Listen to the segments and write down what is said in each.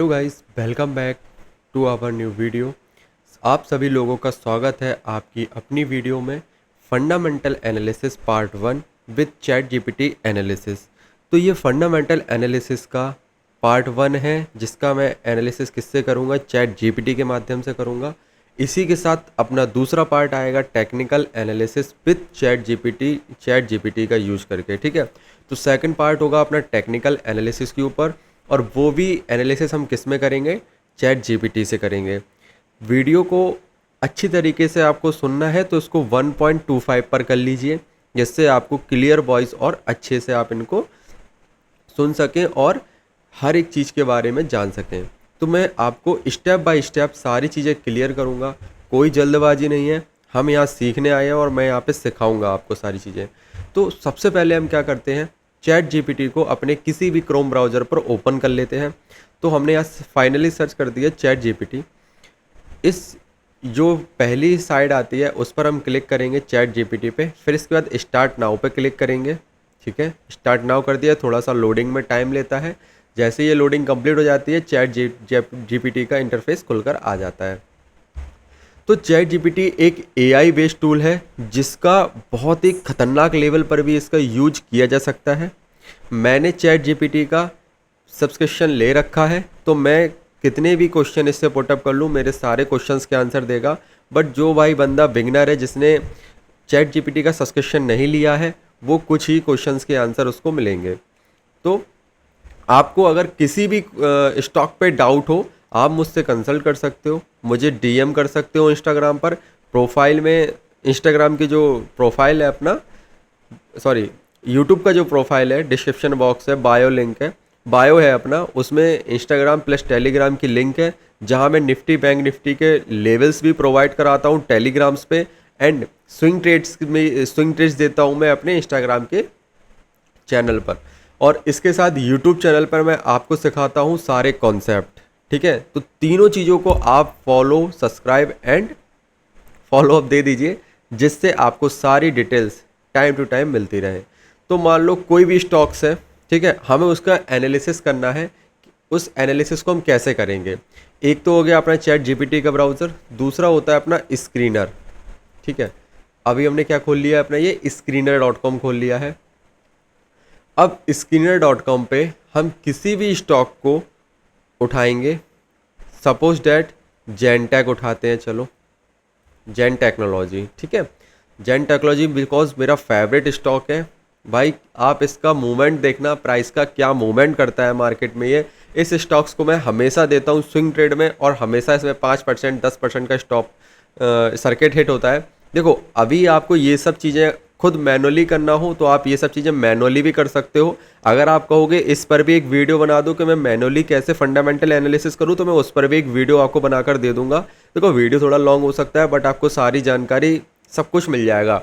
Hello guys, welcome back to our new video. आप सभी लोगों का स्वागत है आपकी अपनी वीडियो में fundamental analysis part 1 with chat GPT analysis. तो ये फंडामेंटल एनालिसिस का पार्ट 1 है, जिसका मैं एनालिसिस किससे करूँगा? चैट जीपीटी के माध्यम से करूँगा। इसी के साथ अपना दूसरा पार्ट आएगा technical analysis with chat GPT का यूज़ करके। ठीक है, तो सेकंड पार्ट होगा अपना टेक्निकल एनालिसिस के ऊपर, और वो भी एनालिसिस हम किस में करेंगे? चैट जीपीटी से करेंगे। वीडियो को अच्छी तरीके से आपको सुनना है तो इसको 1.25 पर कर लीजिए, जिससे आपको क्लियर वॉइस और अच्छे से आप इनको सुन सकें और हर एक चीज़ के बारे में जान सकें। तो मैं आपको स्टेप बाय स्टेप सारी चीज़ें क्लियर करूँगा, कोई जल्दबाजी नहीं है। हम यहाँ सीखने आए हैं और मैं यहाँ पे सिखाऊंगा आपको सारी चीज़ें। तो सबसे पहले हम क्या करते हैं, चैट जीपीटी को अपने किसी भी क्रोम ब्राउज़र पर ओपन कर लेते हैं। तो हमने यहाँ फाइनली सर्च कर दिया चैट जीपीटी। इस जो पहली साइड आती है उस पर हम क्लिक करेंगे चैट जीपीटी पे, फिर इसके बाद स्टार्ट नाउ पे क्लिक करेंगे। ठीक है, स्टार्ट नाउ कर दिया। थोड़ा सा लोडिंग में टाइम लेता है। जैसे ये लोडिंग कंप्लीट हो जाती है, चैट जीपीटी का इंटरफेस खुलकर आ जाता है। तो चैट जीपीटी एक एआई बेस्ड टूल है, जिसका बहुत ही खतरनाक लेवल पर भी इसका यूज किया जा सकता है। मैंने चैट जीपीटी का सब्सक्रिप्शन ले रखा है, तो मैं कितने भी क्वेश्चन इससे पुटअप कर लूँ, मेरे सारे क्वेश्चंस के आंसर देगा। बट जो भाई बंदा बिगनर है, जिसने चैट जीपीटी का सब्सक्रिप्शन नहीं लिया है, वो कुछ ही क्वेश्चंस के आंसर उसको मिलेंगे। तो आपको अगर किसी भी स्टॉक पे डाउट हो, आप मुझसे कंसल्ट कर सकते हो, मुझे डीएम कर सकते हो इंस्टाग्राम पर। प्रोफाइल में इंस्टाग्राम की जो प्रोफाइल है अपना, सॉरी, यूट्यूब का जो प्रोफाइल है, डिस्क्रिप्शन बॉक्स है, बायो लिंक है, बायो है अपना, उसमें इंस्टाग्राम प्लस टेलीग्राम की लिंक है, जहां मैं निफ्टी बैंक निफ्टी के लेवल्स भी प्रोवाइड कराता हूं टेलीग्राम्स पे, एंड स्विंग ट्रेड्स देता हूं मैं अपने इंस्टाग्राम के चैनल पर। और इसके साथ यूट्यूब चैनल पर मैं आपको सिखाता हूँ सारे कॉन्सेप्ट। ठीक है, तो तीनों चीज़ों को आप follow, subscribe and follow up दे दीजिए, जिससे आपको सारी डिटेल्स टाइम टू टाइम मिलती रहे। तो मान लो कोई भी स्टॉक्स है, ठीक है, हमें उसका एनालिसिस करना है। उस एनालिसिस को हम कैसे करेंगे? एक तो हो गया अपना चैट जीपीटी का ब्राउज़र, दूसरा होता है अपना स्क्रीनर। ठीक है, अभी हमने क्या खोल लिया है? अपना ये screener.com खोल लिया है। अब screener.com पे हम किसी भी स्टॉक को उठाएंगे। सपोज डैट जेनटेक उठाते हैं, चलो जेन टेक्नोलॉजी। ठीक है, जेन टेक्नोलॉजी बिकॉज मेरा फेवरेट स्टॉक है भाई। आप इसका मूवमेंट देखना, प्राइस का क्या मूवमेंट करता है मार्केट में ये। इस स्टॉक्स को मैं हमेशा देता हूँ स्विंग ट्रेड में, और हमेशा इसमें 5% 10% का स्टॉप सर्किट हिट होता है। देखो, अभी आपको ये सब चीज़ें खुद मैनुअली करना हो तो आप ये सब चीज़ें मैनुअली भी कर सकते हो। अगर आप कहोगे इस पर भी एक वीडियो बना दो कि मैं मैनुअली कैसे फंडामेंटल एनालिसिस करूँ, तो मैं उस पर भी एक वीडियो आपको बनाकर दे दूंगा। देखो, वीडियो थोड़ा लॉन्ग हो सकता है, बट आपको सारी जानकारी सब कुछ मिल जाएगा।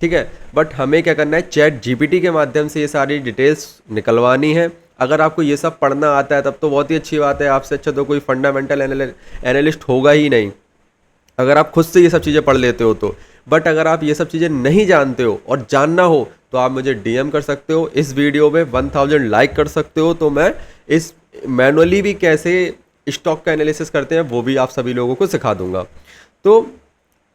ठीक है, बट हमें क्या करना है, चैट जीपीटी के माध्यम से ये सारी डिटेल्स निकलवानी है। अगर आपको ये सब पढ़ना आता है तब तो बहुत ही अच्छी बात है, आपसे अच्छा तो कोई फंडामेंटल एनालिस्ट होगा ही नहीं, अगर आप खुद से ये सब चीज़ें पढ़ लेते हो तो। बट अगर आप ये सब चीज़ें नहीं जानते हो और जानना हो, तो आप मुझे डीएम कर सकते हो, इस वीडियो में 1000 लाइक कर सकते हो, तो मैं इस मैनुअली भी कैसे स्टॉक का एनालिसिस करते हैं वो भी आप सभी लोगों को सिखा दूंगा। तो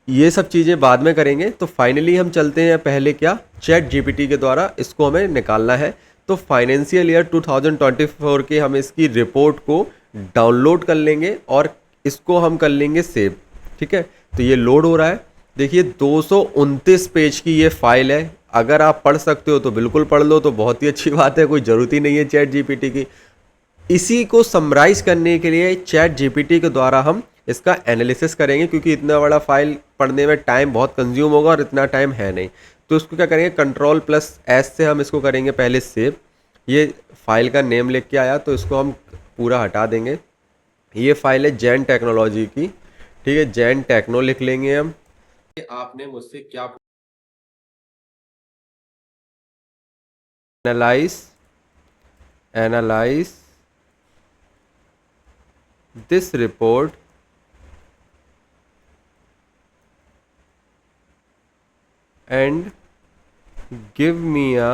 ये सब चीज़ें बाद में करेंगे। तो फाइनली हम चलते हैं पहले क्या, चैट जीपीटी के द्वारा इसको हमें निकालना है। तो फाइनेंशियल ईयर 2024 की हम इसकी रिपोर्ट को डाउनलोड कर लेंगे और इसको हम कर लेंगे सेव। ठीक है, तो ये लोड हो रहा है। देखिए 229 पेज की ये फाइल है। अगर आप पढ़ सकते हो तो बिल्कुल पढ़ लो, तो बहुत ही अच्छी बात है, कोई ज़रूरत ही नहीं है चैट जीपीटी की। इसी को समराइज करने के लिए चैट जीपीटी के द्वारा हम इसका एनालिसिस करेंगे, क्योंकि इतना बड़ा फाइल पढ़ने में टाइम बहुत कंज्यूम होगा और इतना टाइम है नहीं। तो इसको क्या करेंगे, Ctrl+S से हम इसको करेंगे पहले सेव। ये फाइल का नेम लिख के आया, तो इसको हम पूरा हटा देंगे। ये फाइल है जैन टेक्नोलॉजी की। ठीक है, जैन टेक्नो लिख लेंगे हम। आपने मुझसे क्या analyse this report and give me a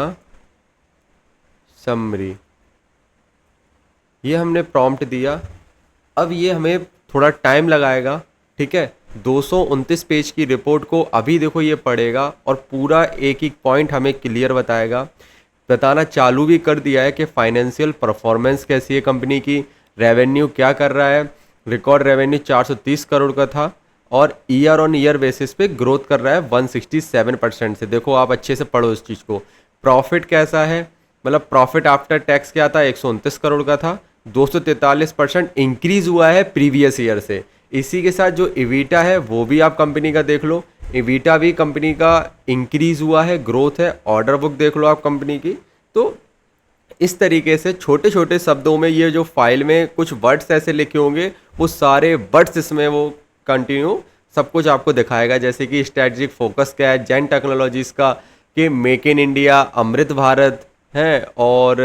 summary. ये हमने प्रॉम्प्ट दिया। अब ये हमें थोड़ा टाइम लगाएगा, ठीक है। 229 पेज की रिपोर्ट को अभी देखो ये पढ़ेगा और पूरा एक एक पॉइंट हमें क्लियर बताएगा। बताना चालू भी कर दिया है कि फाइनेंशियल परफॉर्मेंस कैसी है कंपनी की, रेवेन्यू क्या कर रहा है। रिकॉर्ड रेवेन्यू 430 करोड़ का था और ईयर ऑन ईयर बेसिस पे ग्रोथ कर रहा है 167% से। देखो आप अच्छे से पढ़ो इस चीज़ को। प्रॉफिट कैसा है, मतलब प्रॉफिट आफ्टर टैक्स क्या था, 129 करोड़ का था, 243% इंक्रीज हुआ है प्रीवियस ईयर से। इसी के साथ जो इवीटा है वो भी आप कंपनी का देख लो, इवीटा भी कंपनी का इंक्रीज हुआ है, ग्रोथ है। ऑर्डर बुक देख लो आप कंपनी की। तो इस तरीके से छोटे छोटे शब्दों में ये जो फाइल में कुछ वर्ड्स ऐसे लिखे होंगे वो सारे वर्ड्स इसमें वो कंटिन्यू सब कुछ आपको दिखाएगा। जैसे कि स्ट्रेटजिक फोकस क्या है जैन टेक्नोलॉजीज का, कि make in India, Amrit Bharat है, और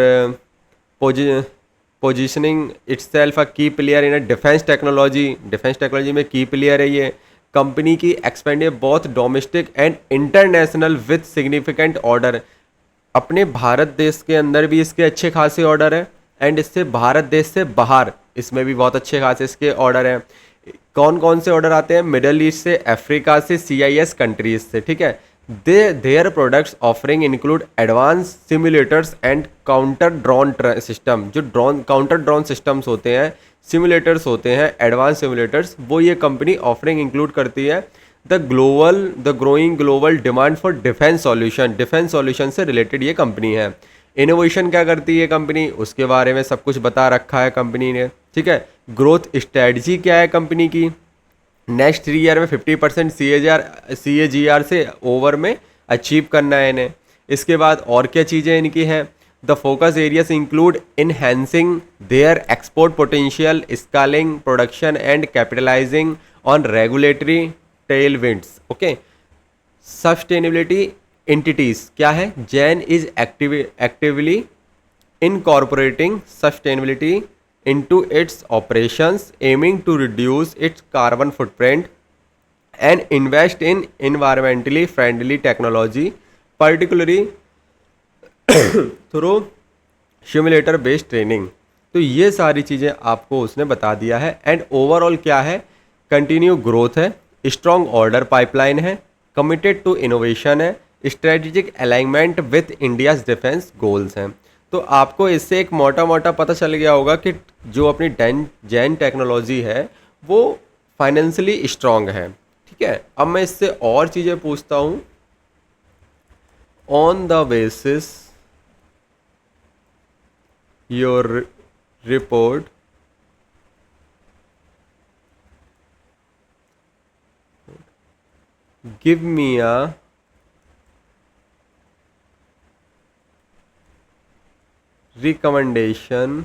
पोजिशनिंग इटसेल्फ अ की player in a defence technology. Defence technology में की प्लेयर है ये। कंपनी की expanding both domestic and international with significant order. अपने भारत देश के अंदर भी इसके अच्छे खासे ऑर्डर हैं एंड इससे भारत देश से बाहर इसमें भी बहुत अच्छे खासे इसके ऑर्डर हैं। कौन कौन से ऑर्डर आते हैं, मिडल ईस्ट से, अफ्रीका से, CIS कंट्रीज से, ठीक है। Their products offering include advance simulators and counter drone system. जो ड्रोन काउंटर ड्रोन सिस्टम्स होते हैं, सिमुलेटर्स होते हैं, एडवांस सिमुलेटर्स, वो ये कंपनी ऑफरिंग इंक्लूड करती है। The growing global demand for defence solution, defence solution से रिलेटेड ये कंपनी है। इनोवेशन क्या करती है कंपनी, उसके बारे में सब कुछ बता रखा है कंपनी ने, ठीक है। ग्रोथ स्ट्रेटजी क्या है कंपनी की, नेक्स्ट 3 ईयर में 50% CAGR से ओवर में अचीव करना है इन्हें। इसके बाद और क्या चीज़ें इनकी हैं, the focus areas include enhancing their export potential, scaling production and capitalizing on regulatory tailwinds, okay. Sustainability entities क्या है, Jain is actively incorporating sustainability into its operations, aiming to reduce its carbon footprint and invest in environmentally friendly technology, particularly through simulator based training। तो ये सारी चीज़ें आपको उसने बता दिया है। एंड ओवरऑल क्या है, कंटिन्यू ग्रोथ है, स्ट्रॉन्ग ऑर्डर पाइपलाइन है, कमिटेड टू इनोवेशन है, strategic alignment with India's defence goals हैं। तो आपको इससे एक मोटा मोटा पता चल गया होगा कि जो अपनी जैन टेक्नोलॉजी है वो फाइनेंशियली स्ट्रांग है, ठीक है। अब मैं इससे और चीज़ें पूछता हूँ। On the basis your report give me a recommendation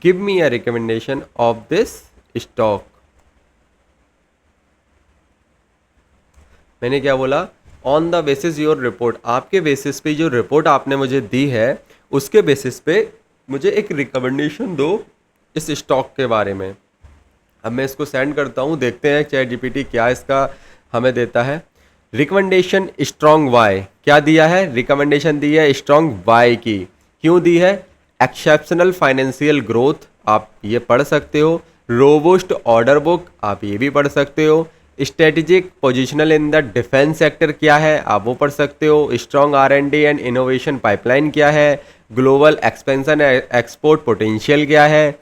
give me a recommendation of this stock। मैंने क्या बोला, on the basis your report, आपके बेसिस पे जो रिपोर्ट आपने मुझे दी है उसके बेसिस पे मुझे एक रिकमेंडेशन दो इस स्टॉक के बारे में। अब मैं इसको सेंड करता हूँ, देखते हैं ChatGPT क्या इसका हमें देता है। रिकमेंडेशन स्ट्रॉन्ग वाई, क्या दिया है, रिकमेंडेशन दी है स्ट्रॉन्ग वाई की। क्यों दी है, एक्सेप्शनल फाइनेंशियल ग्रोथ, आप ये पढ़ सकते हो। रोबोस्ट ऑर्डर बुक, आप ये भी पढ़ सकते हो। Strategic positional in the defence sector क्या है, आप वो पढ़ सकते हो। Strong R&D and innovation pipeline क्या है, ग्लोबल एक्सपेंशन एक्सपोर्ट पोटेंशियल क्या है,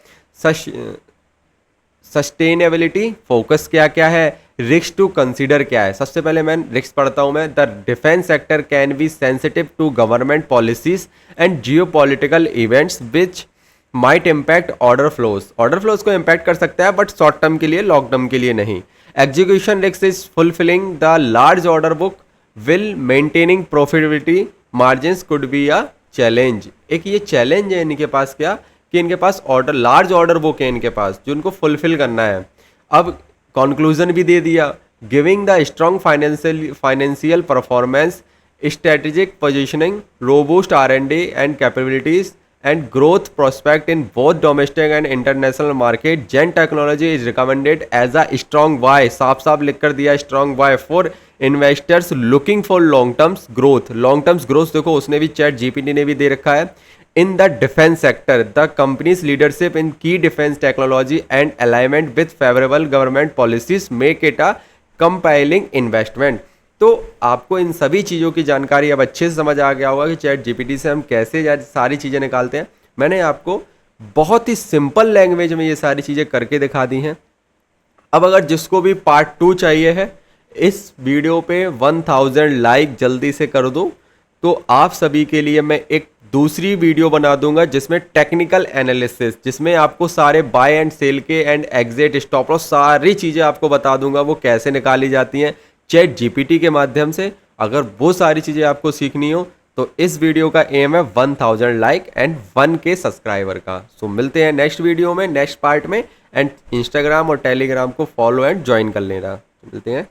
सस्टेनेबिलिटी फोकस क्या क्या है, रिस्क टू कंसीडर क्या है। सबसे पहले मैं रिस्क पढ़ता हूं मैं। The defence sector can be sensitive to government policies and geopolitical events which might impact order flows. Order flows को इम्पैक्ट कर सकता है बट शॉर्ट टर्म के लिए, लॉन्ग टर्म के लिए नहीं। Execution risk is fulfilling the large order book will maintaining profitability margin could be a challenge. एक ये चैलेंज है इनके पास क्या, कि इनके पास ऑर्डर, लार्ज ऑर्डर बुक है इनके पास जो उनको फुलफिल करना है। अब कंक्लूजन भी दे दिया, giving the strong financial performance, strategic positioning, robust R&D and capabilities and growth prospect in both domestic and international market, Zen technology is recommended as a strong buy. साफ साफ लिख कर दिया strong buy for investors looking for long terms growth. Long terms growth देखो उसने भी, ChatGPT ने भी दे रखा है। in the defense sector. The company's leadership in key defense technology and alignment with favorable government policies make it a compelling investment. तो आपको इन सभी चीज़ों की जानकारी अब अच्छे से समझ आ गया होगा कि चैट जीपीटी से हम कैसे सारी चीज़ें निकालते हैं। मैंने आपको बहुत ही सिंपल लैंग्वेज में ये सारी चीज़ें करके दिखा दी हैं। अब अगर जिसको भी पार्ट 2 चाहिए है, इस वीडियो पे 1000 लाइक जल्दी से कर दो, तो आप सभी के लिए मैं एक दूसरी वीडियो बना दूंगा जिसमें टेक्निकल एनालिसिस, जिसमें आपको सारे बाय एंड सेल के एंड एग्जिट स्टॉप लॉस सारी चीज़ें आपको बता दूंगा वो कैसे निकाली जाती हैं चैट जीपीटी के माध्यम से। अगर वो सारी चीज़ें आपको सीखनी हो तो इस वीडियो का एम है 1000 लाइक एंड 1K सब्सक्राइबर का। सो मिलते हैं नेक्स्ट वीडियो में, नेक्स्ट पार्ट में। एंड इंस्टाग्राम और टेलीग्राम को फॉलो एंड ज्वाइन कर लेना। मिलते हैं।